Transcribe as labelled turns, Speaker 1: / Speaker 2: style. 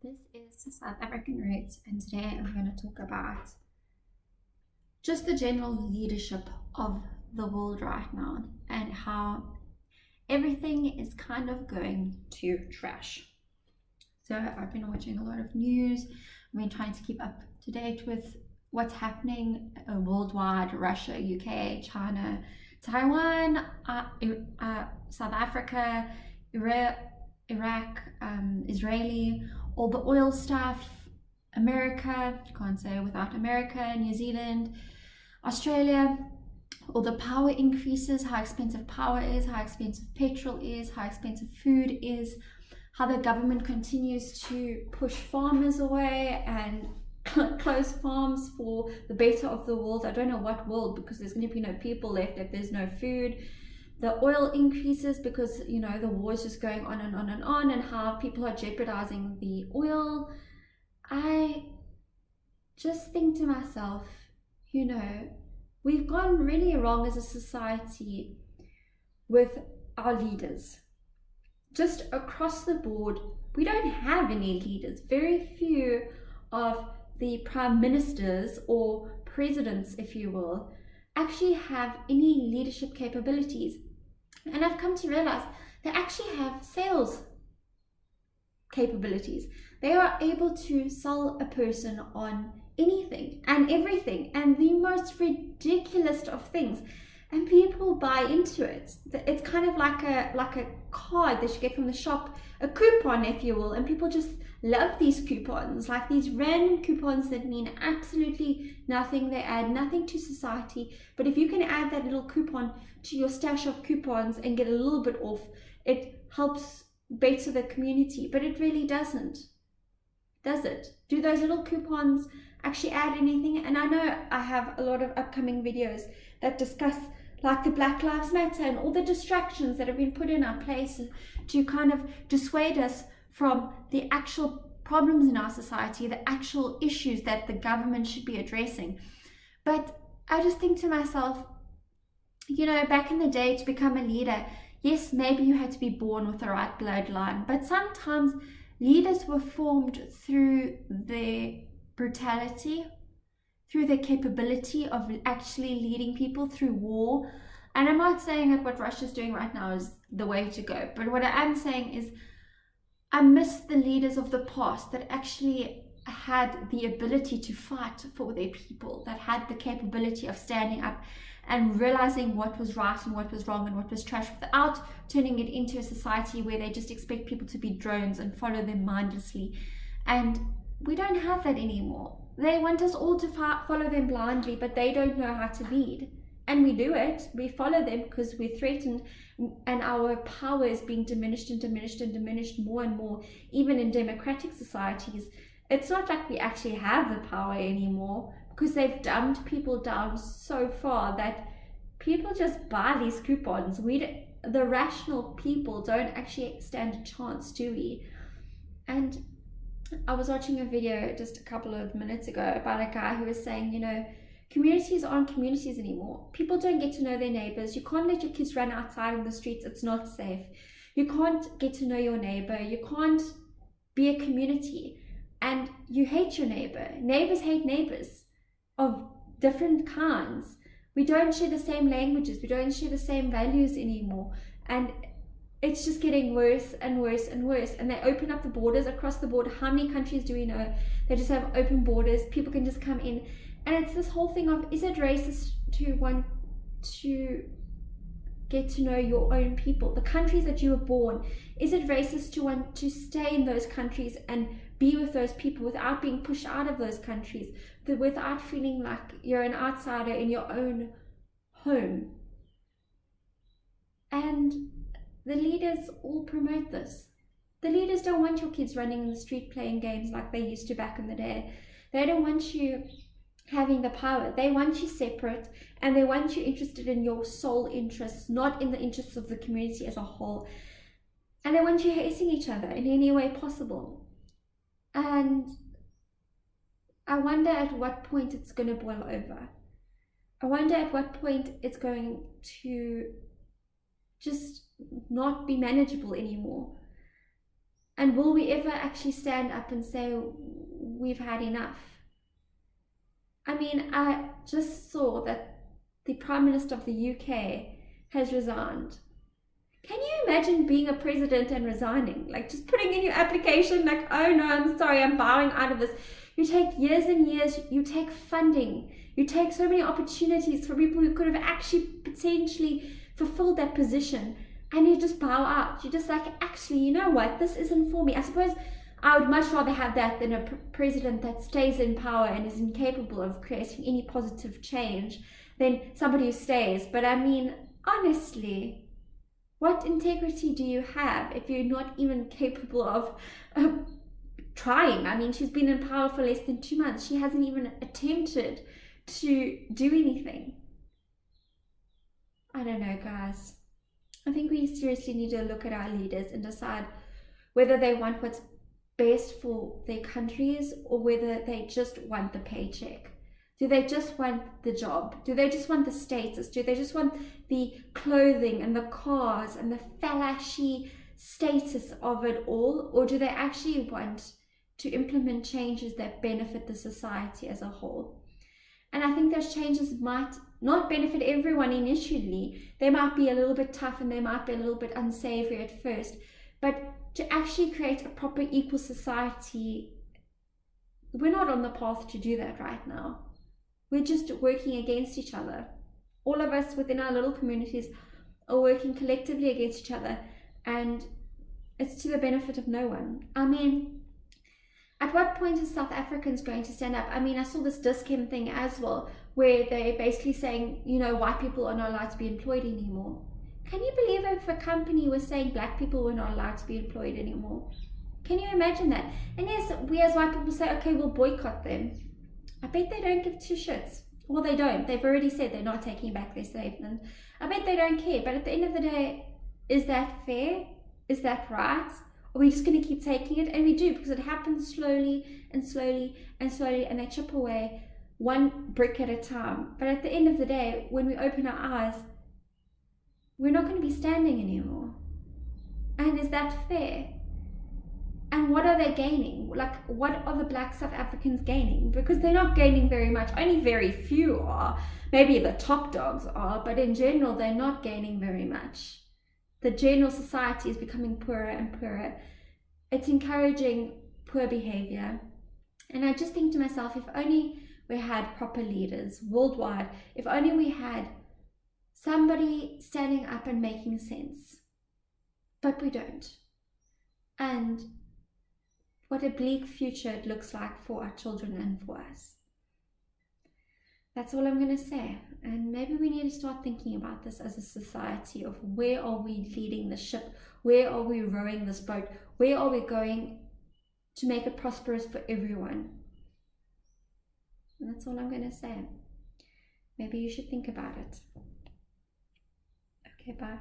Speaker 1: This is South African Roots, and today I'm going to talk about just the general leadership of the world right now and how everything is kind of going to trash. So, I've been watching a lot of news, I've been trying to keep up to date with what's happening worldwide: Russia, UK, China, Taiwan, South Africa, Iraq, Israeli, all the oil stuff, America, can't say without America, New Zealand, Australia, all the power increases, how expensive power is, how expensive petrol is, how expensive food is, how the government continues to push farmers away and close farms for the better of the world. I don't know what world, because there's going to be no people left if there's no food. The oil increases because, the war is just going on and on and on, and how people are jeopardizing the oil. I just think to myself, we've gone really wrong as a society with our leaders. Just across the board, we don't have any leaders. Very few of the prime ministers or presidents, if you will, actually have any leadership capabilities. And I've come to realize they actually have sales capabilities. They are able to sell a person on anything and everything and the most ridiculous of things, and people buy into it. It's kind of like a card that you get from the shop, a coupon, if you will, and people just love these coupons, like these random coupons that mean absolutely nothing. They add nothing to society, but if you can add that little coupon to your stash of coupons and get a little bit off, it helps better the community. But it really doesn't, does it? Do those little coupons actually add anything? And I know I have a lot of upcoming videos that discuss like the Black Lives Matter and all the distractions that have been put in our place to kind of dissuade us from the actual problems in our society, the actual issues that the government should be addressing. But I just think to myself, back in the day, to become a leader, yes, maybe you had to be born with the right bloodline, but sometimes leaders were formed through their brutality, through their capability of actually leading people through war. And I'm not saying that what Russia's doing right now is the way to go, but what I am saying is I miss the leaders of the past that actually had the ability to fight for their people, that had the capability of standing up and realizing what was right and what was wrong and what was trash, without turning it into a society where they just expect people to be drones and follow them mindlessly. And we don't have that anymore. They want us all to follow them blindly, but they don't know how to lead. And we do it. We follow them because we're threatened, and our power is being diminished and diminished and diminished more and more. Even in democratic societies, it's not like we actually have the power anymore, because they've dumbed people down so far that people just buy these coupons. The rational people don't actually stand a chance, do we? And I was watching a video just a couple of minutes ago about a guy who was saying, communities aren't communities anymore. People don't get to know their neighbors. You can't let your kids run outside in the streets. It's not safe. You can't get to know your neighbor. You can't be a community. And you hate your neighbor. Neighbors hate neighbors of different kinds. We don't share the same languages. We don't share the same values anymore. And it's just getting worse and worse and worse. And they open up the borders across the board. How many countries do we know? They just have open borders. People can just come in. And it's this whole thing of, is it racist to want to get to know your own people, the countries that you were born? Is it racist to want to stay in those countries and be with those people without being pushed out of those countries, without feeling like you're an outsider in your own home? And the leaders all promote this. The leaders don't want your kids running in the street playing games like they used to back in the day. They don't want you having the power. They want you separate, and they want you interested in your sole interests, not in the interests of the community as a whole. And they want you hating each other in any way possible. And I wonder at what point it's going to boil over. I wonder at what point it's going to just not be manageable anymore. And will we ever actually stand up and say, we've had enough? I mean, I just saw that the Prime Minister of the UK has resigned. Can you imagine being a president and resigning? Like just putting in your application, like, oh no, I'm sorry, I'm bowing out of this. You take years and years, you take funding, you take so many opportunities for people who could have actually potentially fulfilled that position, and you just bow out. You're just like, actually, you know what, this isn't for me. I suppose I would much rather have that than a president that stays in power and is incapable of creating any positive change than somebody who stays. But I mean, honestly, what integrity do you have if you're not even capable of trying? I mean, she's been in power for less than 2 months. She hasn't even attempted to do anything. I don't know, guys. I think we seriously need to look at our leaders and decide whether they want what's best for their countries or whether they just want the paycheck. Do they just want the job? Do they just want the status? Do they just want the clothing and the cars and the flashy status of it all? Or do they actually want to implement changes that benefit the society as a whole? And I think those changes might not benefit everyone initially. They might be a little bit tough and they might be a little bit unsavory at first. But to actually create a proper equal society, we're not on the path to do that right now. We're just working against each other. All of us within our little communities are working collectively against each other, and it's to the benefit of no one. I mean, at what point is South Africans going to stand up? I mean, I saw this Dis-Chem thing as well, where they're basically saying, you know, white people are not allowed to be employed anymore. Can you believe if a company was saying black people were not allowed to be employed anymore? Can you imagine that? And yes, we as white people say, okay, we'll boycott them. I bet they don't give two shits. Well, they don't. They've already said they're not taking back their statement. I bet they don't care. But at the end of the day, is that fair? Is that right? Are we just going to keep taking it? And we do, because it happens slowly and slowly and slowly, and they chip away one brick at a time. But at the end of the day, when we open our eyes, we're not going to be standing anymore. And is that fair? And what are they gaining? Like, what are the black South Africans gaining? Because they're not gaining very much. Only very few are. Maybe the top dogs are, but in general, they're not gaining very much. The general society is becoming poorer and poorer. It's encouraging poor behavior. And I just think to myself, if only we had proper leaders worldwide, if only we had somebody standing up and making sense. But we don't. And what a bleak future it looks like for our children and for us. That's all I'm going to say. And maybe we need to start thinking about this as a society of where are we leading the ship? Where are we rowing this boat? Where are we going to make it prosperous for everyone? And that's all I'm going to say. Maybe you should think about it. Okay, bye.